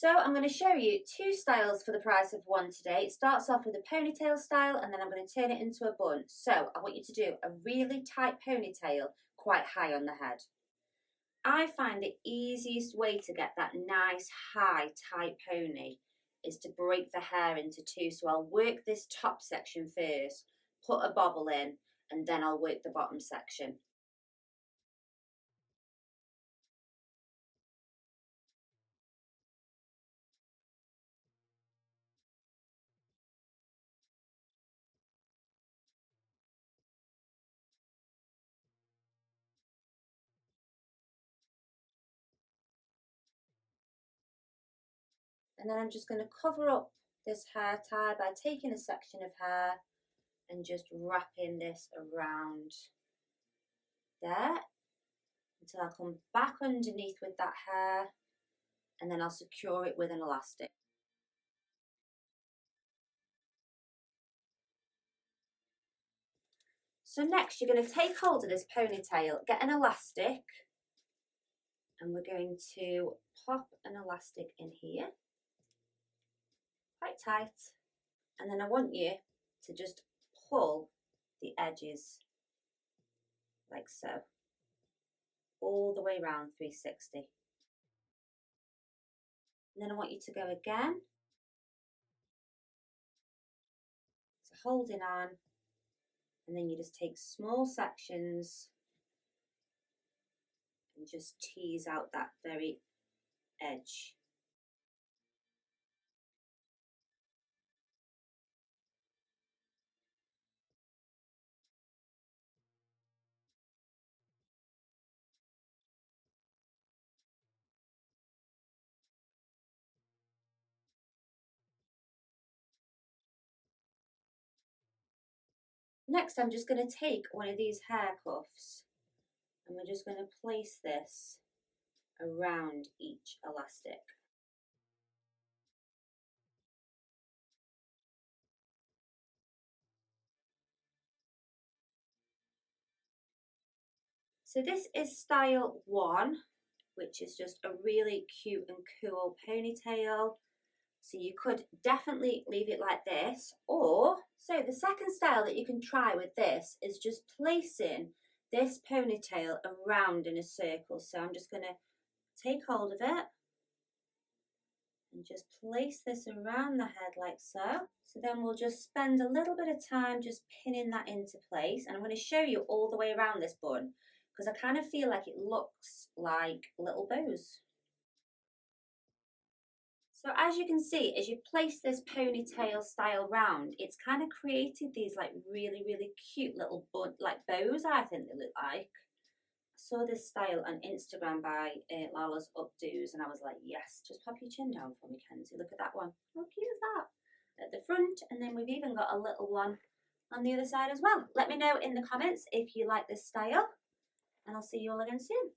So I'm going to show you two styles for the price of one today. It starts off with a ponytail style and then I'm going to turn it into a bun. So I want you to do a really tight ponytail quite high on the head. I find the easiest way to get that nice high tight pony is to break the hair into two. So I'll work this top section first, put a bobble in, and then I'll work the bottom section. And then I'm just going to cover up this hair tie by taking a section of hair and just wrapping this around there until I come back underneath with that hair, and then I'll secure it with an elastic. So next you're going to take hold of this ponytail, get an elastic, and we're going to pop an elastic in here, quite tight, and then I want you to just pull the edges like so, all the way around 360. And then I want you to go again, so holding on, and then you just take small sections and just tease out that very edge. Next, I'm just going to take one of these hair cuffs and we're just going to place this around each elastic. So this is style 1, which is just a really cute and cool ponytail. So you could definitely leave it like this, or so the second style that you can try with this is just placing this ponytail around in a circle. So I'm just going to take hold of it and just place this around the head like so. So then we'll just spend a little bit of time just pinning that into place, and I'm going to show you all the way around this bun because I kind of feel like it looks like little bows. So as you can see, as you place this ponytail style round, it's kind of created these like really cute little bun, like bows, I think they look like. I saw this style on Instagram by Lala's Updos, and I was like, yes, just pop your chin down for me, Kenzie. Look at that one. How cute is that? At the front, and then we've even got a little one on the other side as well. Let me know in the comments if you like this style, and I'll see you all again soon.